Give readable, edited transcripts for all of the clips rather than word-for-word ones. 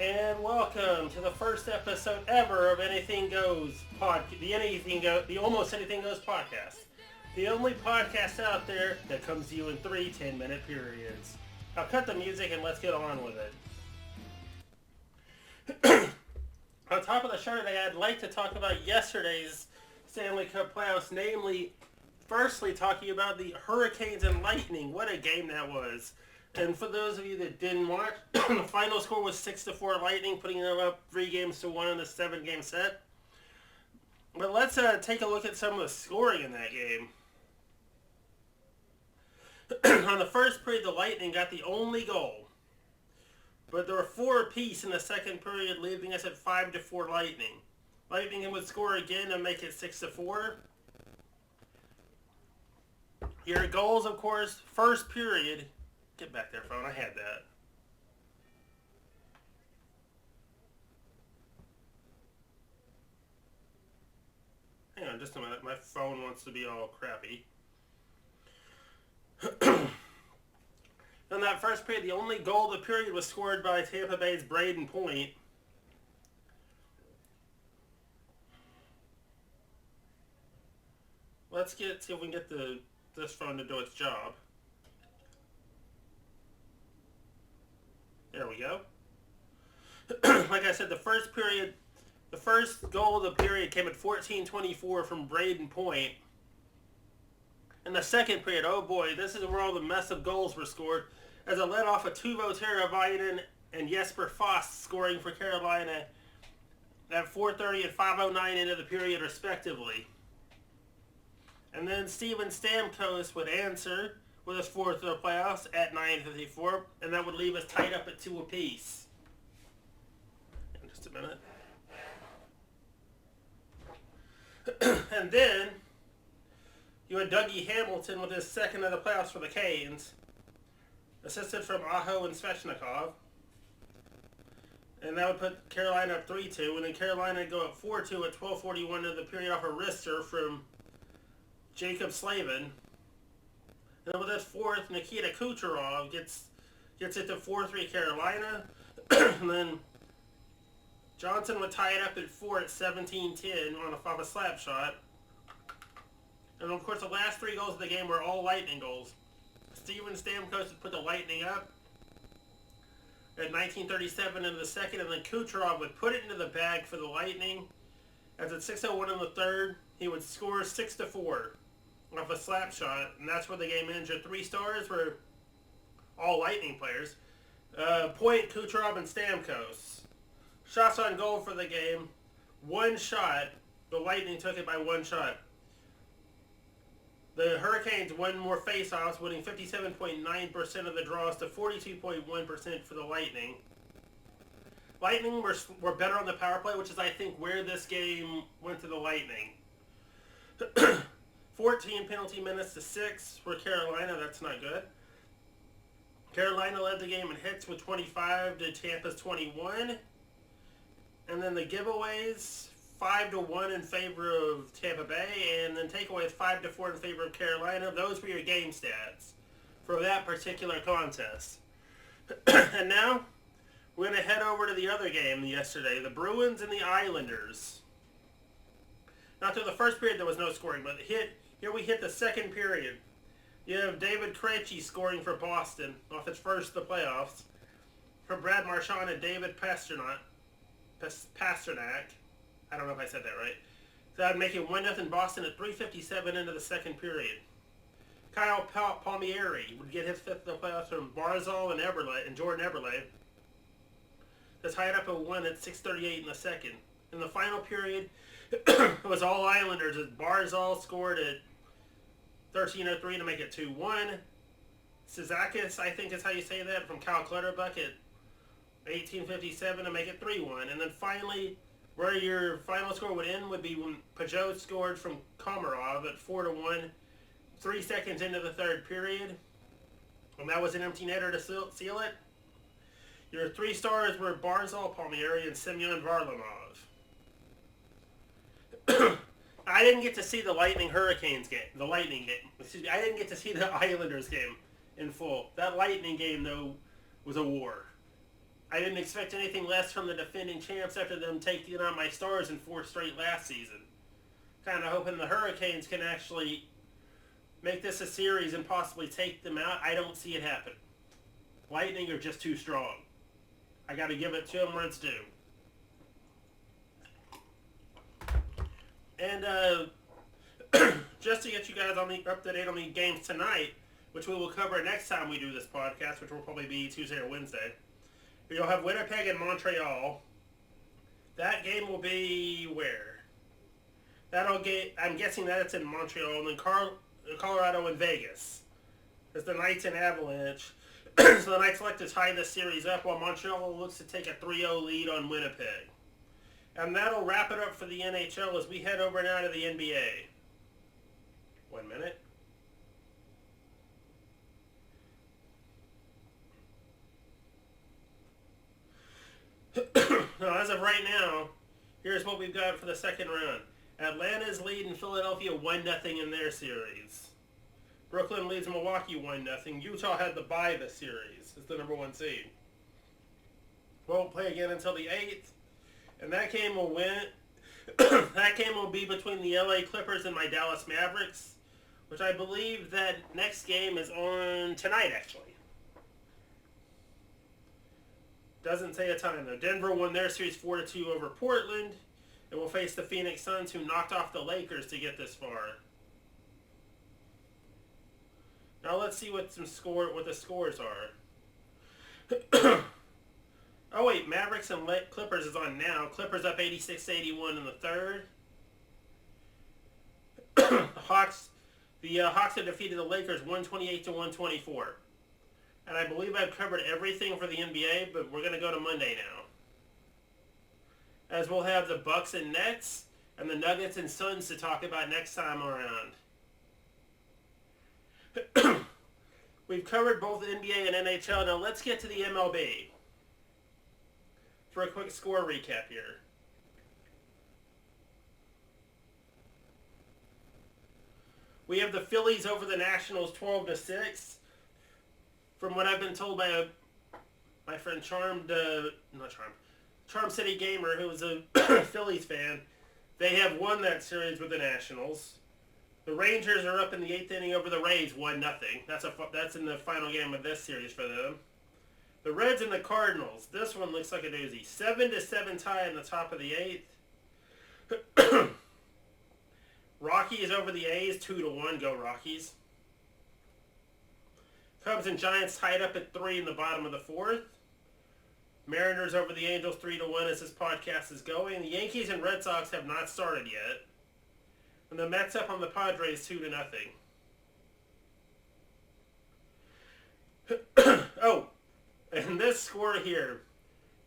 and welcome to the first episode ever of Anything Goes the Almost Anything Goes podcast. The only podcast out there that comes to you in 3 10-minute periods. Now cut the music and let's get on with it. On top of the show today, I'd like to talk about yesterday's Stanley Cup playoffs, namely, firstly talking about the Hurricanes and Lightning. What a game that was. And for those of you that didn't watch, the final score was 6-4 Lightning, putting them up 3-1 in the 7-game set. But let's take a look at some of the scoring in that game. On the first period, the Lightning got the only goal. But there were 4 apiece in the second period, leaving us at 5-4 Lightning. Lightning would score again and make it 6-4. Your goals, of course, first period. Get back there, phone. I had that. Hang on just a minute. My phone wants to be all crappy. In that first period, the only goal of the period was scored by Tampa Bay's Braden Point. Let's see if we can get this phone to do its job. There we go. Like I said, the first goal of the period came at 14:24 from Braden Point. In the second period, oh boy, this is where all the mess of goals were scored, as it led off with Teuvo Teravainen and Jesper Fast scoring for Carolina at 4:30 and 5:09 into the period respectively. And then Steven Stamkos would answer with his 4th of the playoffs at 9:54, and that would leave us tied up at 2 apiece. In just a minute. And then you had Dougie Hamilton with his 2nd of the playoffs for the Canes, assisted from Aho and Svechnikov. And that would put Carolina up 3-2, and then Carolina would go up 4-2 at 12:41 of the period off a wrister from Jacob Slavin. And with his 4th, Nikita Kucherov gets it to 4-3 Carolina. And then Johnson would tie it up at 4 at 17:10 off a slap shot. And of course, the last 3 goals of the game were all Lightning goals. Steven Stamkos would put the Lightning up at 19:37 into the second, and then Kucherov would put it into the bag for the Lightning. As at 6:01 in the third, he would score 6-4 off a slap shot, and that's where the game ended. Your 3 stars were all Lightning players. Point, Kucherov, and Stamkos. Shots on goal for the game, 1 shot. The Lightning took it by 1 shot. The Hurricanes won more face-offs, winning 57.9% of the draws to 42.1% for the Lightning. Lightning were better on the power play, which is, I think, where this game went to the Lightning. 14 penalty minutes to 6 for Carolina. That's not good. Carolina led the game in hits with 25 to Tampa's 21. And then the giveaways, 5-1 in favor of Tampa Bay, and then takeaways 5-4 in favor of Carolina. Those were your game stats for that particular contest. And now, we're going to head over to the other game yesterday, the Bruins and the Islanders. Now, through the first period, there was no scoring, but here we hit the second period. You have David Krejci scoring for Boston off his first of the playoffs. For Brad Marchand and David Pasternak. I don't know if I said that right. So that would make it 1-0 Boston at 3:57 into the second period. Kyle Palmieri would get his 5th of the playoffs from Barzal and Jordan Eberle. To tie it up at 1 at 6:38 in the second. In the final period, it was all Islanders as Barzal scored at 13:03 to make it 2-1. Sizakis, I think is how you say that, from Kyle Clutterbuck at 18:57 to make it 3-1. And then finally, where your final score would end would be when Pajot scored from Komarov at 4-1, 3 seconds into the third period. And that was an empty netter to seal it. Your 3 stars were Barzal, Palmieri, and Semyon Varlamov. I didn't get to see the Lightning game. Excuse me, I didn't get to see the Islanders game in full. That Lightning game, though, was a war. I didn't expect anything less from the defending champs after them taking on my Stars in 4 straight last season. Kind of hoping the Hurricanes can actually make this a series and possibly take them out. I don't see it happen. Lightning are just too strong. I got to give it to them where it's due. And just to get you guys up to date on the games tonight, which we will cover next time we do this podcast, which will probably be Tuesday or Wednesday. You'll have Winnipeg and Montreal. That game will be where? I'm guessing that it's in Montreal, and then Colorado and Vegas. It's the Knights and Avalanche. So the Knights like to tie this series up while Montreal looks to take a 3-0 lead on Winnipeg. And that'll wrap it up for the NHL as we head over now to the NBA. 1 minute. Now, as of right now, here's what we've got for the second round. Atlanta's leading Philadelphia 1-0 in their series. Brooklyn leads Milwaukee 1-0. Utah had the bye this series. It's the number 1 seed. Won't play again until the 8th. And that game will win. That game will be between the LA Clippers and my Dallas Mavericks, which I believe that next game is on tonight, actually. Doesn't say a time, though. Denver won their series 4-2 over Portland, and will face the Phoenix Suns, who knocked off the Lakers to get this far. Now let's see what the scores are. Oh wait, Mavericks and Clippers is on now. Clippers up 86-81 in the third. The Hawks have defeated the Lakers 128-124. And I believe I've covered everything for the NBA, but we're going to go to Monday now. As we'll have the Bucks and Nets, and the Nuggets and Suns to talk about next time around. We've covered both NBA and NHL. Now let's get to the MLB for a quick score recap here. We have the Phillies over the Nationals 12-6. From what I've been told by my friend Charm City Gamer, who is a Phillies fan, they have won that series with the Nationals. The Rangers are up in the 8th inning over the Rays 1-0. That's in the final game of this series for them. The Reds and the Cardinals. This one looks like a doozy. 7-7 tie in the top of the 8th. Rockies over the A's 2-1. Go Rockies. Cubs and Giants tied up at 3 in the bottom of the 4th. Mariners over the Angels 3-1 as this podcast is going. The Yankees and Red Sox have not started yet. And the Mets up on the Padres 2-0. Oh, and this score here,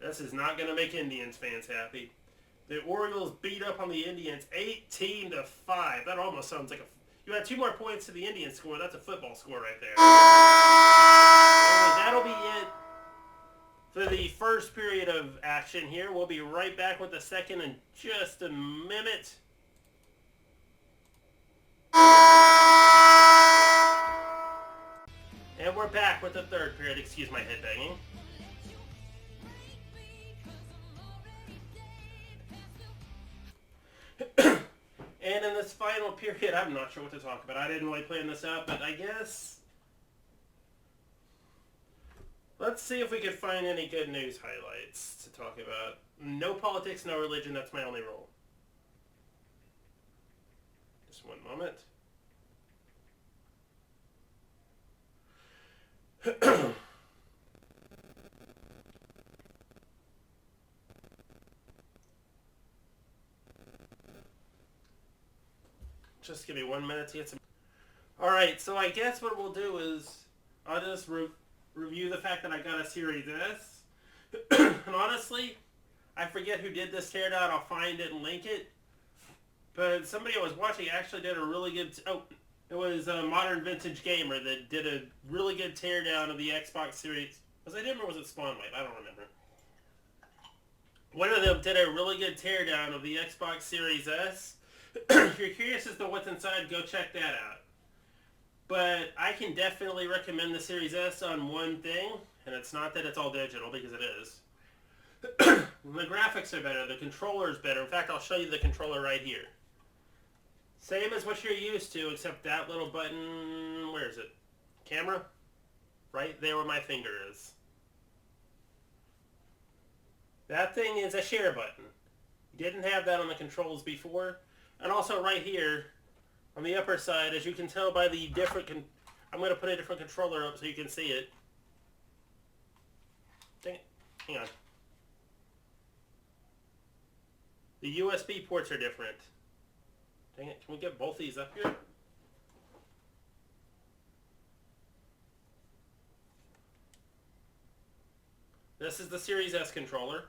this is not going to make Indians fans happy. The Orioles beat up on the Indians 18-5. That almost sounds like you had 2 more points to the Indians score. That's a football score right there. Anyway, that'll be it for the first period of action here. We'll be right back with the second in just a minute. And we're back with the third period. Excuse my head banging. And in this final period, I'm not sure what to talk about. I didn't really plan this out, but I guess let's see if we can find any good news highlights to talk about. No politics, no religion. That's my only rule. Just one moment. Just give me 1 minute to get some... Alright, so I guess what we'll do is I'll just review the fact that I got a Series S. And honestly, I forget who did this teardown. I'll find it and link it. But somebody I was watching actually did a really good... it was a Modern Vintage Gamer that did a really good teardown of the Xbox Series. Was it him or was it Spawnwave? I don't remember. One of them did a really good teardown of the Xbox Series S. If you're curious as to what's inside, go check that out. But I can definitely recommend the Series S on one thing, and it's not that it's all digital, because it is. The graphics are better. The controller is better. In fact, I'll show you the controller right here. Same as what you're used to, except that little button... Where is it? Camera? Right there where my finger is. That thing is a share button. You didn't have that on the controls before. And also right here, on the upper side, as you can tell by the different... I'm going to put a different controller up so you can see it. Dang it. Hang on. The USB ports are different. Dang it, can we get both these up here? This is the Series S controller.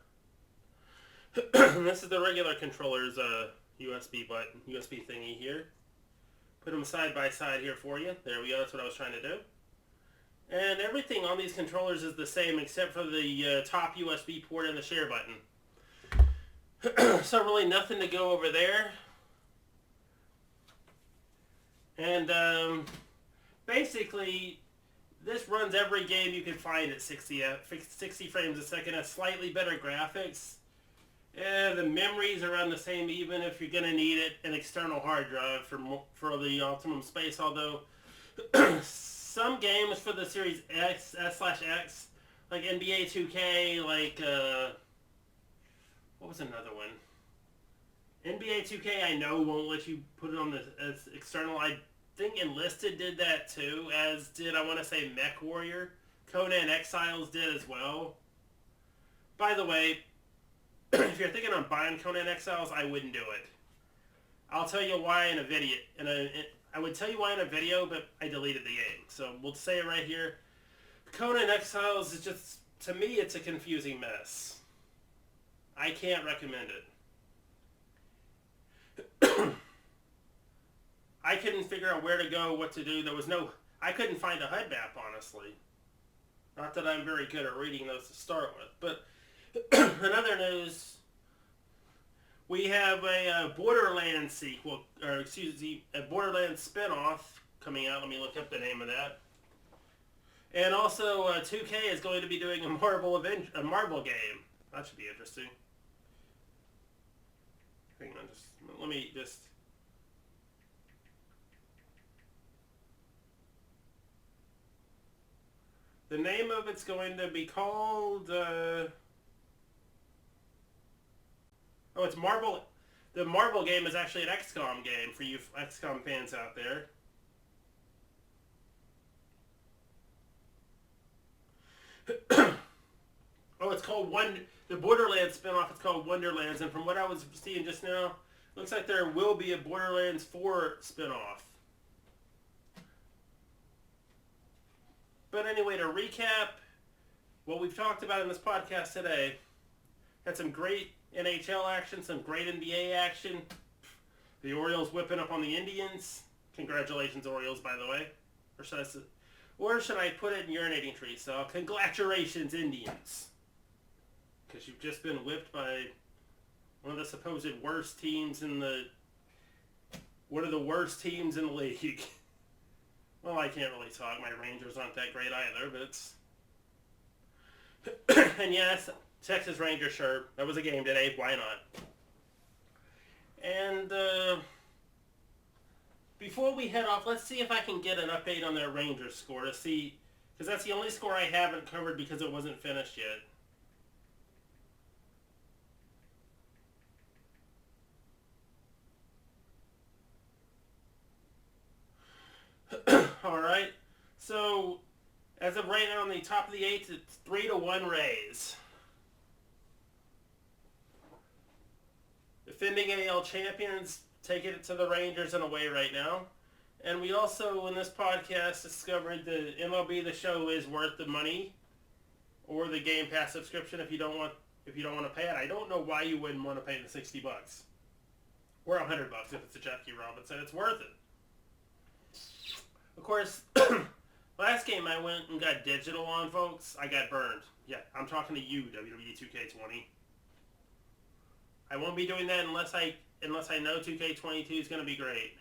This is the regular controller's USB button, USB thingy here. Put them side by side here for you. There we go, that's what I was trying to do. And everything on these controllers is the same except for the top USB port and the share button. So really nothing to go over there. And basically, this runs every game you can find at 60 frames a second. Has slightly better graphics. And the memories are around the same, even if you're going to need an external hard drive for the optimum space. Although some games for the Series S/X, like NBA 2K, like what was another one? NBA 2K, I know won't let you put it on as external. I think Enlisted did that too, as did, I want to say, MechWarrior. Conan Exiles did as well. By the way, if you're thinking on buying Conan Exiles, I wouldn't do it. I'll tell you why in a video. I would tell you why in a video, but I deleted the game. So we'll say it right here. Conan Exiles is just, to me, it's a confusing mess. I can't recommend it. I couldn't figure out where to go, what to do. I couldn't find a HUD map, honestly. Not that I'm very good at reading those to start with. But in other news, we have a Borderlands sequel, or excuse me, a Borderlands spin-off coming out. Let me look up the name of that. And also, 2K is going to be doing a Marvel game. That should be interesting. Hang on, let me just... The name of it's going to be called... Oh, it's Marvel... The Marvel game is actually an XCOM game for you XCOM fans out there. Oh, it's called the Borderlands spinoff. It's called Wonderlands, and from what I was seeing just now, looks like there will be a Borderlands 4 spinoff. But anyway, to recap what we've talked about in this podcast today, had some great NHL action, some great NBA action. The Orioles whipping up on the Indians. Congratulations, Orioles, by the way. Or should I put it in urinating tree? So, congratulations, Indians. Because you've just been whipped by one of the supposed worst teams in the... One of the worst teams in the league. Well, I can't really talk. My Rangers aren't that great either, but it's... And yes, Texas Rangers, sure. That was a game today. Why not? And, before we head off, let's see if I can get an update on their Rangers score to see... Because that's the only score I haven't covered because it wasn't finished yet. Alright, so as of right now on the top of the 8th, it's 3-1 Rays. Defending AL champions taking it to the Rangers in a way right now. And we also, in this podcast, discovered that MLB The Show is worth the money or the Game Pass subscription if you don't want to pay it. I don't know why you wouldn't want to pay the $60 or $100 if it's a Jackie Robinson. It's worth it. Of course, last game I went and got digital on, folks. I got burned. Yeah, I'm talking to you, WWE 2K20. I won't be doing that unless I know 2K22 is going to be great.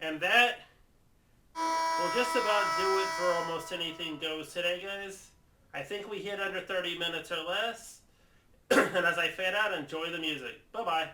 And that We'll just about do it for almost anything goes today, guys. I think we hit under 30 minutes or less. And as I fade out, enjoy the music. Bye-bye.